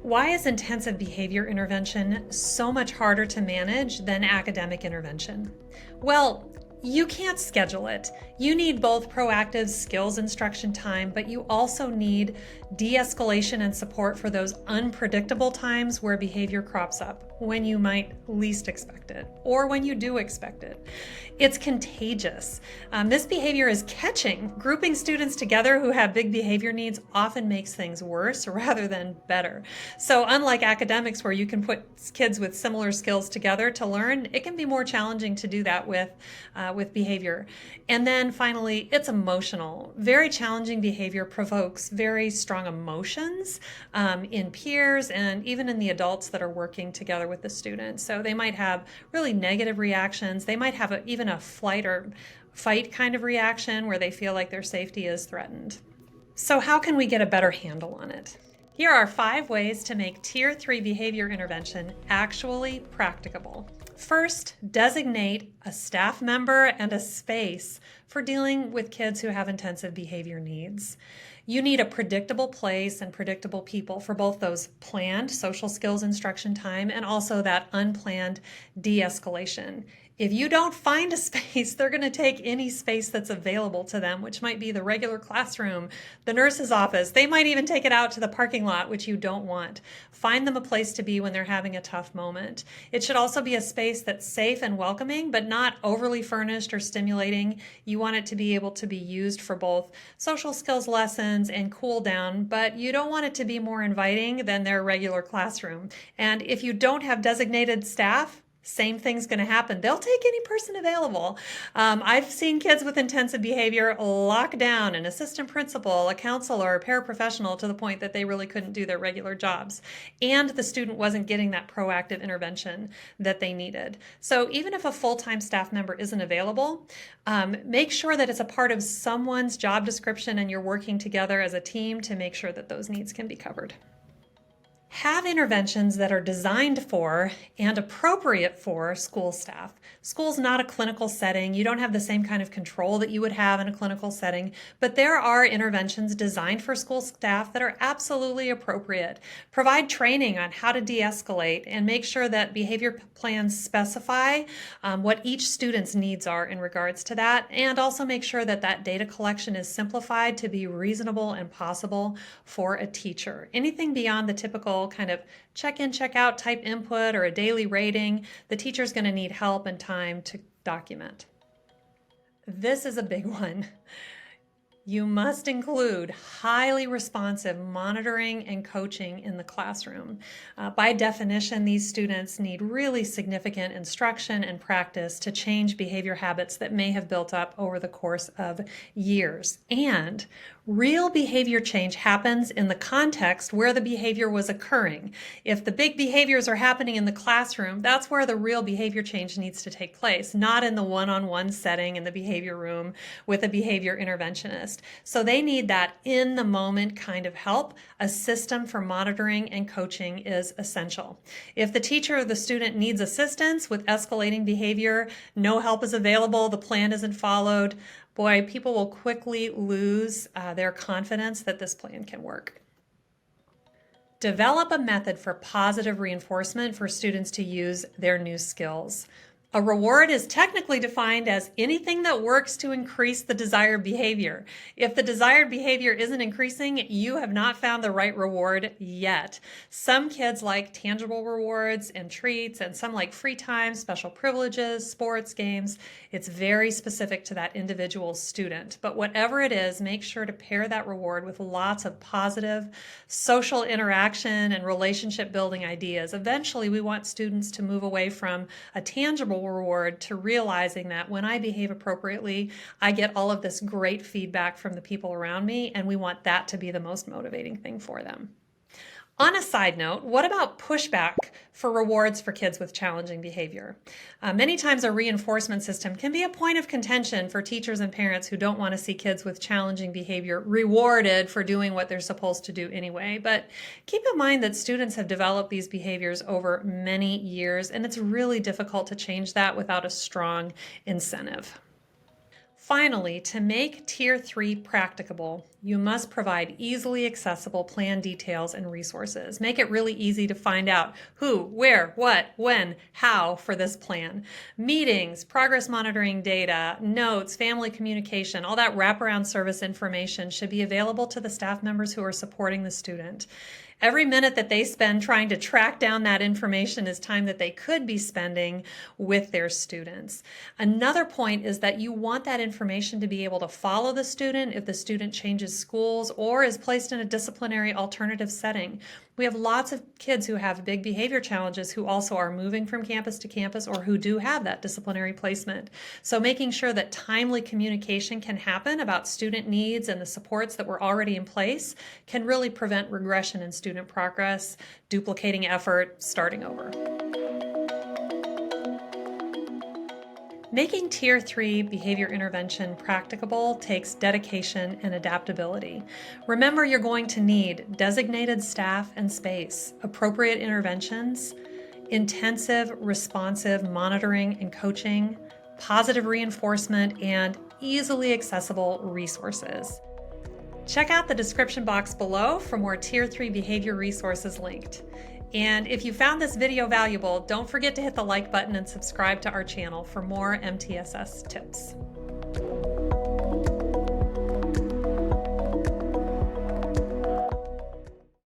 Why is intensive behavior intervention so much harder to manage than academic intervention? Well, you can't schedule it. You need both proactive skills instruction time, but you also need de-escalation and support for those unpredictable times where behavior crops up, when you might least expect it, or when you do expect it. It's contagious. This behavior is catching. Grouping students together who have big behavior needs often makes things worse rather than better. So unlike academics where you can put kids with similar skills together to learn, it can be more challenging to do that with behavior. And then finally, it's emotional. Very challenging behavior provokes very strong emotions in peers and even in the adults that are working together with the students. So they might have really negative reactions. They might have even a flight or fight kind of reaction where they feel like their safety is threatened. So how can we get a better handle on it? Here are 5 ways to make Tier 3 behavior intervention actually practicable. First, designate a staff member and a space for dealing with kids who have intensive behavior needs. You need a predictable place and predictable people for both those planned social skills instruction time and also that unplanned de-escalation. If you don't find a space, they're going to take any space that's available to them, which might be the regular classroom, the nurse's office. They might even take it out to the parking lot, which you don't want. Find them a place to be when they're having a tough moment. It should also be a space that's safe and welcoming, but not overly furnished or stimulating. You want it to be able to be used for both social skills lessons and cool down, but you don't want it to be more inviting than their regular classroom. And if you don't have designated staff, same thing's going to happen. They'll take any person available. I've seen kids with intensive behavior lock down an assistant principal, a counselor, a paraprofessional to the point that they really couldn't do their regular jobs. And the student wasn't getting that proactive intervention that they needed. So even if a full-time staff member isn't available, make sure that it's a part of someone's job description and you're working together as a team to make sure that those needs can be covered. Have interventions that are designed for and appropriate for school staff. School's not a clinical setting. You don't have the same kind of control that you would have in a clinical setting, but there are interventions designed for school staff that are absolutely appropriate. Provide training on how to de-escalate and make sure that behavior plans specify what each student's needs are in regards to that, and also make sure that that data collection is simplified to be reasonable and possible for a teacher. Anything beyond the typical kind of check-in, check-out type input or a daily rating, the teacher's going to need help and time to document. This is a big one. You must include highly responsive monitoring and coaching in the classroom. By definition, these students need really significant instruction and practice to change behavior habits that may have built up over the course of years. And real behavior change happens in the context where the behavior was occurring. If the big behaviors are happening in the classroom, that's where the real behavior change needs to take place, not in the one-on-one setting in the behavior room with a behavior interventionist. So they need that in-the-moment kind of help. A system for monitoring and coaching is essential. If the teacher or the student needs assistance with escalating behavior, no help is available, the plan isn't followed, boy, people will quickly lose their confidence that this plan can work. Develop a method for positive reinforcement for students to use their new skills. A reward is technically defined as anything that works to increase the desired behavior. If the desired behavior isn't increasing, you have not found the right reward yet. Some kids like tangible rewards and treats, and some like free time, special privileges, sports, games. It's very specific to that individual student. But whatever it is, make sure to pair that reward with lots of positive social interaction and relationship building ideas. Eventually, we want students to move away from a tangible reward to realizing that when I behave appropriately, I get all of this great feedback from the people around me, and we want that to be the most motivating thing for them. On a side note, what about pushback for rewards for kids with challenging behavior? Many times a reinforcement system can be a point of contention for teachers and parents who don't want to see kids with challenging behavior rewarded for doing what they're supposed to do anyway. But keep in mind that students have developed these behaviors over many years, and it's really difficult to change that without a strong incentive. Finally, to make Tier 3 practicable, you must provide easily accessible plan details and resources. Make it really easy to find out who, where, what, when, how for this plan. Meetings, progress monitoring data, notes, family communication, all that wraparound service information should be available to the staff members who are supporting the student. Every minute that they spend trying to track down that information is time that they could be spending with their students. Another point is that you want that information to be able to follow the student if the student changes schools or is placed in a disciplinary alternative setting. We have lots of kids who have big behavior challenges who also are moving from campus to campus or who do have that disciplinary placement. So making sure that timely communication can happen about student needs and the supports that were already in place can really prevent regression in student progress, duplicating effort, starting over. Making Tier 3 behavior intervention practicable takes dedication and adaptability. Remember, you're going to need designated staff and space, appropriate interventions, intensive, responsive monitoring and coaching, positive reinforcement, and easily accessible resources. Check out the description box below for more Tier 3 behavior resources linked. And if you found this video valuable, don't forget to hit the like button and subscribe to our channel for more MTSS tips.